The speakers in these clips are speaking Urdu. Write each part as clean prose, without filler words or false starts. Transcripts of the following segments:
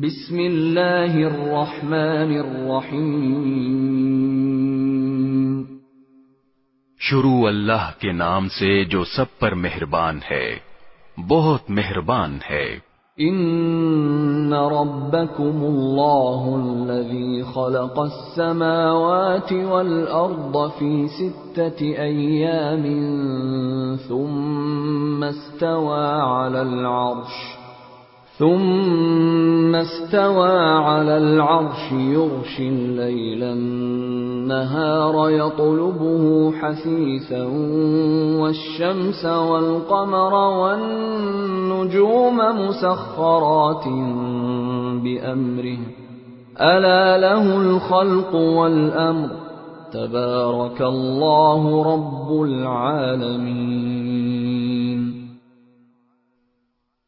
بسم اللہ الرحمن الرحیم شروع اللہ کے نام سے جو سب پر مہربان ہے، بہت مہربان ہے۔ ان ربکم اللہ الذی خلق السماوات والارض فی 6 ایام ثم استوى على العرش يغشي الليل النهار يطلبه حثيثا والشمس والقمر والنجوم مسخرات بأمره ألا له الخلق والأمر تبارك الله رب العالمين۔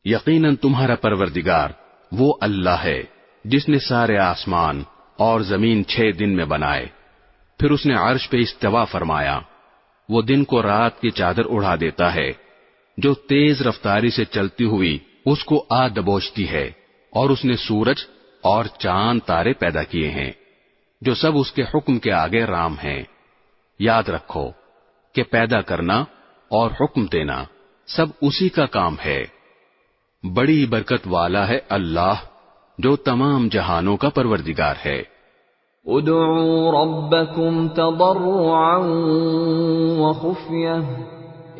یقیناً تمہارا پروردگار وہ اللہ ہے جس نے سارے آسمان اور زمین 6 دن میں بنائے، پھر اس نے عرش پہ استوا فرمایا۔ وہ دن کو رات کی چادر اڑا دیتا ہے جو تیز رفتاری سے چلتی ہوئی اس کو آ دبوچتی ہے، اور اس نے سورج اور چاند تارے پیدا کیے ہیں جو سب اس کے حکم کے آگے رام ہیں۔ یاد رکھو کہ پیدا کرنا اور حکم دینا سب اسی کا کام ہے۔ بڑی برکت والا ہے اللہ جو تمام جہانوں کا پروردگار ہے۔ ادعوا ربکم تضرعا وخفیہ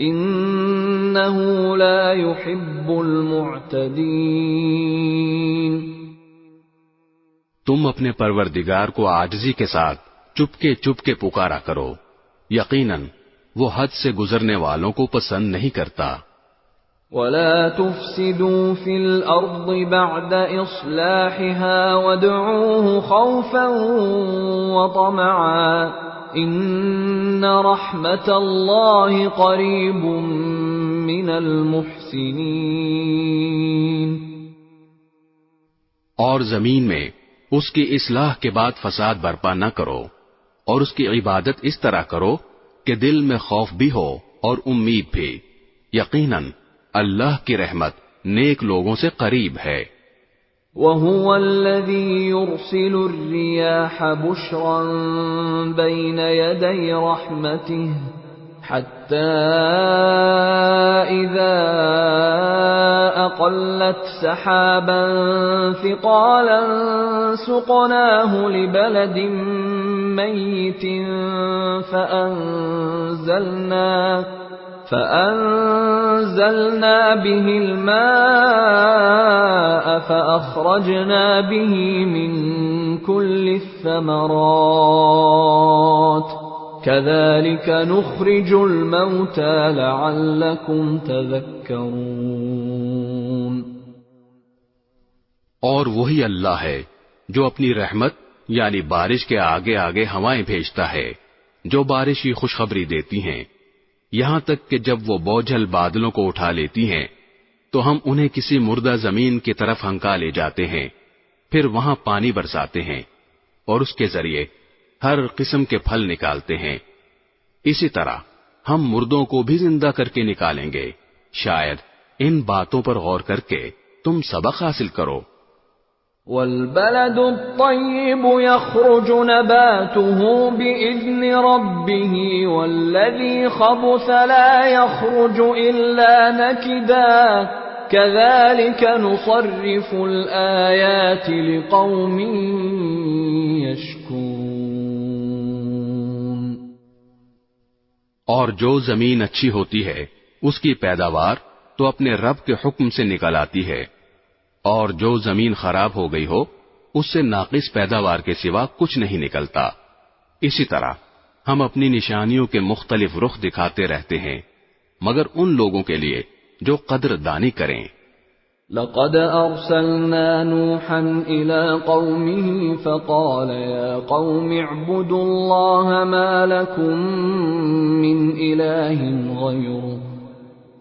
انہ لا يحب المعتدین۔ تم اپنے پروردگار کو عاجزی کے ساتھ چپکے پکارا کرو، یقیناً وہ حد سے گزرنے والوں کو پسند نہیں کرتا۔ وَلَا تُفْسِدُوا فِي الْأَرْضِ بَعْدَ إِصْلَاحِهَا وَادْعُوهُ خَوْفًا وَطَمَعًا إِنَّ رَحْمَتَ اللَّهِ قَرِيبٌ مِّنَ الْمُحْسِنِينَ۔ اور زمین میں اس کی اصلاح کے بعد فساد برپا نہ کرو، اور اس کی عبادت اس طرح کرو کہ دل میں خوف بھی ہو اور امید بھی۔ یقیناً اللہ کی رحمت نیک لوگوں سے قریب ہے۔ وَهُوَ الَّذِي يُرْسِلُ الرِّيَاحَ بُشْرًا بَيْنَ يَدَيْ رَحْمَتِهِ حَتَّى إِذَا أَقَلَّتْ سَحَابًا ثِقَالًا سُقْنَاهُ لِبَلَدٍ مَّيِّتٍ فأنزلنا به الماء فأخرجنا به من كل الثمرات كذلك نخرج الموتى لعلكم تذكرون۔ اور وہی اللہ ہے جو اپنی رحمت یعنی بارش کے آگے آگے ہوائیں بھیجتا ہے جو بارش کی خوشخبری دیتی ہیں، یہاں تک کہ جب وہ بوجھل بادلوں کو اٹھا لیتی ہیں تو ہم انہیں کسی مردہ زمین کی طرف ہنکا لے جاتے ہیں، پھر وہاں پانی برساتے ہیں اور اس کے ذریعے ہر قسم کے پھل نکالتے ہیں۔ اسی طرح ہم مردوں کو بھی زندہ کر کے نکالیں گے، شاید ان باتوں پر غور کر کے تم سبق حاصل کرو۔ وَالْبَلَدُ الطَّيِّبُ يَخْرُجُ نَبَاتُهُ بِإِذْنِ رَبِّهِ وَالَّذِي خَبُثَ لَا يَخْرُجُ إِلَّا نَكِدًا كَذَلِكَ نُصَرِّفُ الْآيَاتِ لِقَوْمٍ يَشْكُرُونَ۔ اور جو زمین اچھی ہوتی ہے اس کی پیداوار تو اپنے رب کے حکم سے نکل آتی ہے، اور جو زمین خراب ہو گئی ہو اس سے ناقص پیداوار کے سوا کچھ نہیں نکلتا۔ اسی طرح ہم اپنی نشانیوں کے مختلف رخ دکھاتے رہتے ہیں مگر ان لوگوں کے لیے جو قدر دانی کریں۔ لقد ارسلنا نوحا الى قومه فقال يا قوم اعبدوا الله ما لكم من اله غيره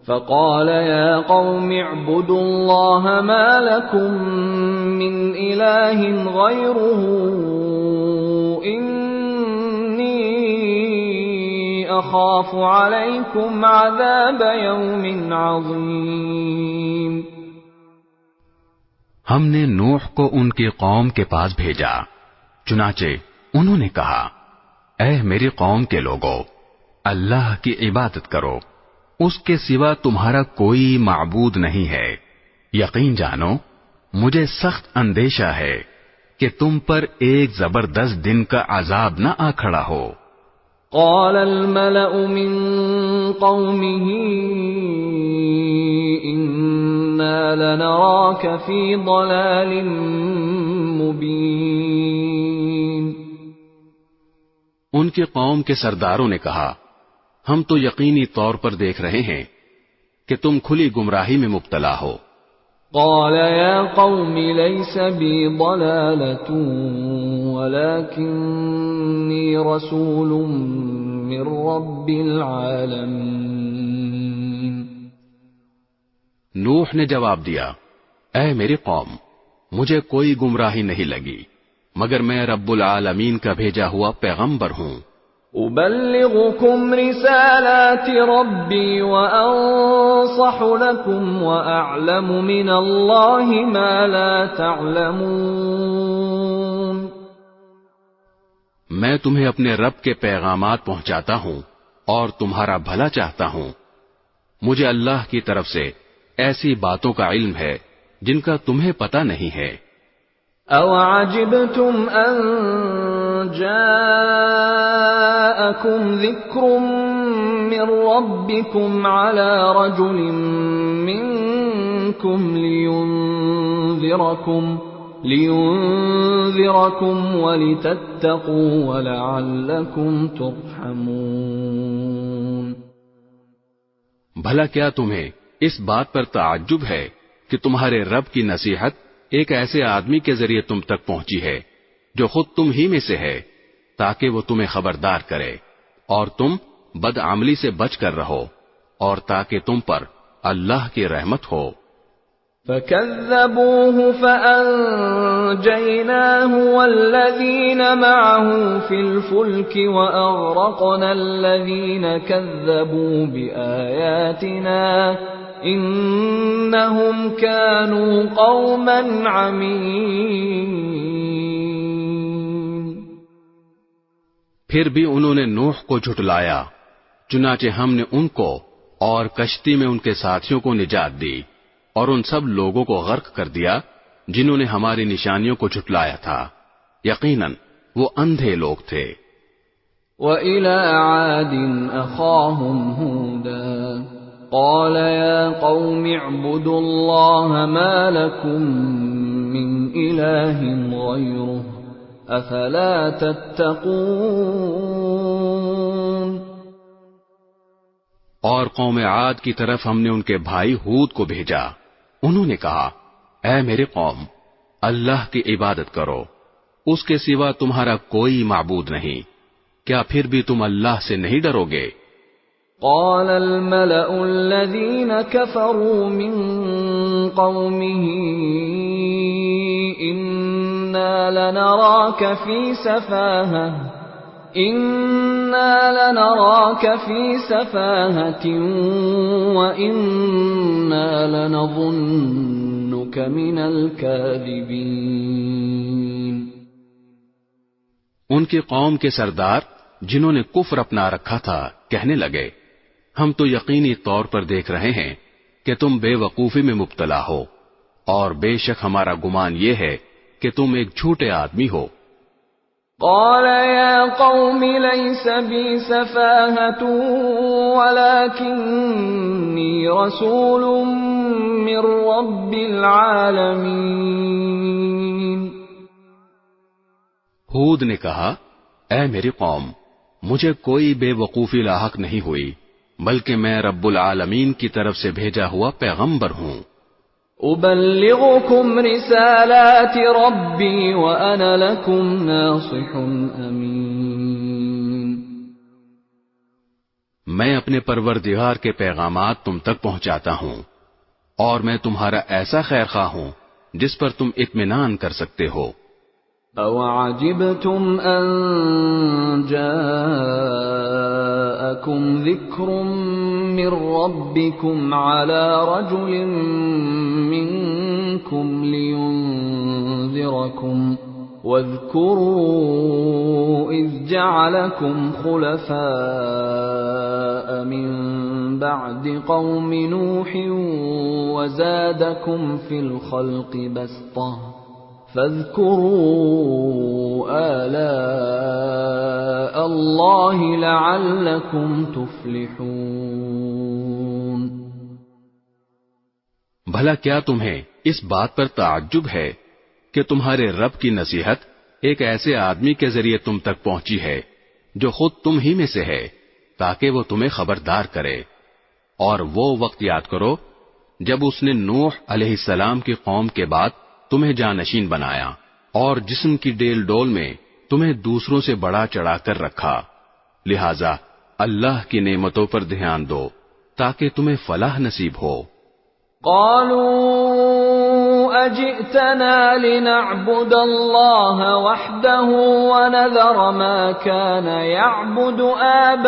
فقال يا قوم اعبدوا الله ما لكم من إله غيره إني أخاف عليكم عذاب يوم عظيم۔ ہم نے نوح کو ان کی قوم کے پاس بھیجا، چنانچہ انہوں نے کہا، اے میری قوم کے لوگو، اللہ کی عبادت کرو، اس کے سوا تمہارا کوئی معبود نہیں ہے۔ یقین جانو مجھے سخت اندیشہ ہے کہ تم پر ایک زبردست دن کا عذاب نہ آ کھڑا ہو۔ قال الملأ من قومه إنا لنراك في ضلال مبين۔ ان کی قوم کے سرداروں نے کہا، ہم تو یقینی طور پر دیکھ رہے ہیں کہ تم کھلی گمراہی میں مبتلا ہو۔ قال يا قوم ليس بي ضلالة ولكني رسول من رب العالمين۔ نوح نے جواب دیا، اے میری قوم، مجھے کوئی گمراہی نہیں لگی مگر میں رب العالمین کا بھیجا ہوا پیغمبر ہوں۔ أبلغكم رسالات ربي وأنصح لكم وأعلم من الله ما لا تعلمون۔ میں تمہیں اپنے رب کے پیغامات پہنچاتا ہوں اور تمہارا بھلا چاہتا ہوں۔ مجھے اللہ کی طرف سے ایسی باتوں کا علم ہے جن کا تمہیں پتہ نہیں ہے۔ أَوَعَجِبْتُمْ أَن جَاءَكُمْ ذِكْرٌ مِّن رَّبِّكُمْ عَلَى رَجُلٍ مِّنكُمْ لِيُنذِرَكُمْ وَلِتَتَّقُوا وَلَعَلَّكُمْ تُرْحَمُونَ۔ بھلا کیا تمہیں اس بات پر تعجب ہے کہ تمہارے رب کی نصیحت ایک ایسے آدمی کے ذریعے تم تک پہنچی ہے جو خود تم ہی میں سے ہے، تاکہ وہ تمہیں خبردار کرے اور تم بدعملی سے بچ کر رہو اور تاکہ تم پر اللہ کی رحمت ہو۔ فَكَذَّبُوهُ فَأَنجَيْنَاهُ وَالَّذِينَ مَعَهُ فِي الْفُلْكِ وَأَغْرَقْنَا الَّذِينَ كَذَّبُوا بِآيَاتِنَا إِنَّهُمْ كَانُوا قَوْمًا عَمِينَ۔ پھر بھی انہوں نے نوح کو جھٹلایا، چنانچہ ہم نے ان کو اور کشتی میں ان کے ساتھیوں کو نجات دی اور ان سب لوگوں کو غرق کر دیا جنہوں نے ہماری نشانیوں کو جھٹلایا تھا۔ یقیناً وہ اندھے لوگ تھے۔ وَإِلَى عَادٍ أَخَاهُمْ هُودًا قَالَ يَا قَوْمِ اعْبُدُوا اللَّهَ مَا لَكُمْ مِنْ إِلَٰهٍ غَيْرُهُ أَفَلَا تَتَّقُونَ۔ اور قوم عاد کی طرف ہم نے ان کے بھائی ہود کو بھیجا، انہوں نے کہا، اے میرے قوم، اللہ کی عبادت کرو، اس کے سوا تمہارا کوئی معبود نہیں، کیا پھر بھی تم اللہ سے نہیں ڈرو گے؟ قال الملأ الذين كفروا من قومه إنا لنراك في سفاهة وإنا لنظنك من الكاذبين۔ ان کی قوم کے سردار جنہوں نے کفر اپنا رکھا تھا کہنے لگے، ہم تو یقینی طور پر دیکھ رہے ہیں کہ تم بے وقوفی میں مبتلا ہو، اور بے شک ہمارا گمان یہ ہے کہ تم ایک جھوٹے آدمی ہو۔ قال يا قوم ليس بي سفاهة ولكني رسول من رب العالمين۔ ہود نے کہا، اے میری قوم، مجھے کوئی بے وقوفی لاحق نہیں ہوئی، بلکہ میں رب العالمین کی طرف سے بھیجا ہوا پیغمبر ہوں۔ أبلغكم رسالات ربي وأنا لكم ناصح أمين۔ میں اپنے پروردگار کے پیغامات تم تک پہنچاتا ہوں اور میں تمہارا ایسا خیر خواہ ہوں جس پر تم اطمینان کر سکتے ہو۔ أَوَعَجِبْتُمْ أَن جَاءَكُمْ ذِكْرٌ مِّن رَّبِّكُمْ عَلَى رَجُلٍ منكم لينذركم واذكروا إذ جعلكم خلفاء من بعد قوم نوح وزادكم في الخلق بسطة فاذكروا آلاء الله لعلكم تفلحون۔ بھلا کیا تمہیں اس بات پر تعجب ہے کہ تمہارے رب کی نصیحت ایک ایسے آدمی کے ذریعے تم تک پہنچی ہے جو خود تم ہی میں سے ہے، تاکہ وہ تمہیں خبردار کرے؟ اور وہ وقت یاد کرو جب اس نے نوح علیہ السلام کی قوم کے بعد تمہیں جانشین بنایا اور جسم کی ڈیل ڈول میں تمہیں دوسروں سے بڑا چڑھا کر رکھا، لہذا اللہ کی نعمتوں پر دھیان دو تاکہ تمہیں فلاح نصیب ہو۔ قالوا أجئتنا لنعبد الله وحده ونذر ما كان يعبد آباؤنا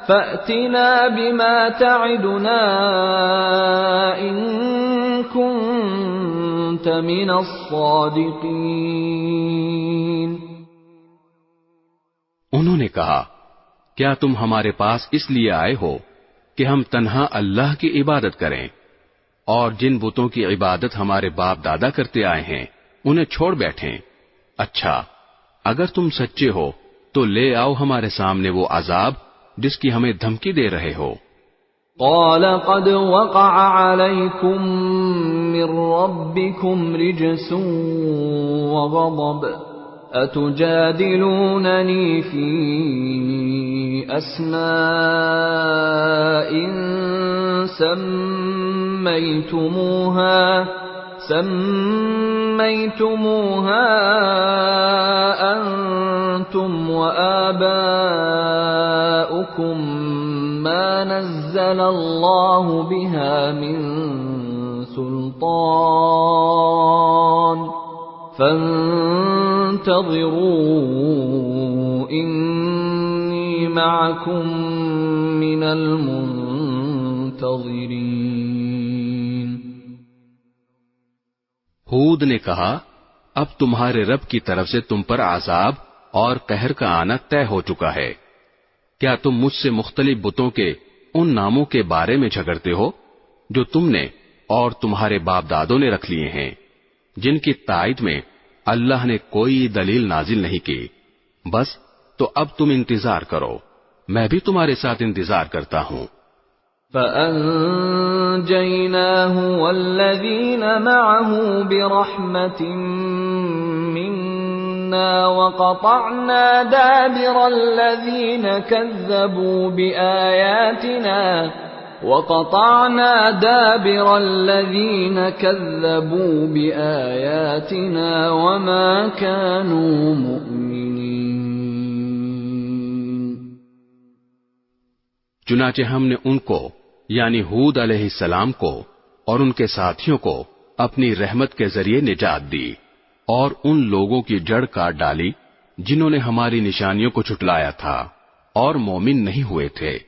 فأتنا بما تعدنا إن كنت من الصادقين۔ انہوں نے کہا، کیا تم ہمارے پاس اس لیے آئے ہو کہ ہم تنہا اللہ کی عبادت کریں اور جن بتوں کی عبادت ہمارے باپ دادا کرتے آئے ہیں انہیں چھوڑ بیٹھیں؟ اچھا، اگر تم سچے ہو تو لے آؤ ہمارے سامنے وہ عذاب جس کی ہمیں دھمکی دے رہے ہو۔ قال قد وقع عليكم من ربكم رجس وغضب أتجادلونني في أسماء سميتموها أنتم وآباؤكم ما نزل الله بها من سلطان فانتظروا إني معكم من المنتظرين۔ ہود نے کہا، اب تمہارے رب کی طرف سے تم پر عذاب اور قہر کا آنا طے ہو چکا ہے۔ کیا تم مجھ سے مختلف بتوں کے ان ناموں کے بارے میں جھگڑتے ہو جو تم نے اور تمہارے باپ دادوں نے رکھ لیے ہیں، جن کی تائید میں اللہ نے کوئی دلیل نازل نہیں کی؟ بس تو اب تم انتظار کرو، میں بھی تمہارے ساتھ انتظار کرتا ہوں۔ فَأَنجَيْنَاهُ وَالَّذِينَ مَعَهُ بِرَحْمَةٍ مِنَّا وَقَطَعْنَا دَابِرَ الَّذِينَ كَذَّبُوا بِآيَاتِنَا وَمَا كَانُوا مُؤْمِنِينَ۔ چنانچہ ہم نے ان کو یعنی ہود علیہ السلام کو اور ان کے ساتھیوں کو اپنی رحمت کے ذریعے نجات دی اور ان لوگوں کی جڑ کاٹ ڈالی جنہوں نے ہماری نشانیوں کو جھٹلایا تھا اور مومن نہیں ہوئے تھے۔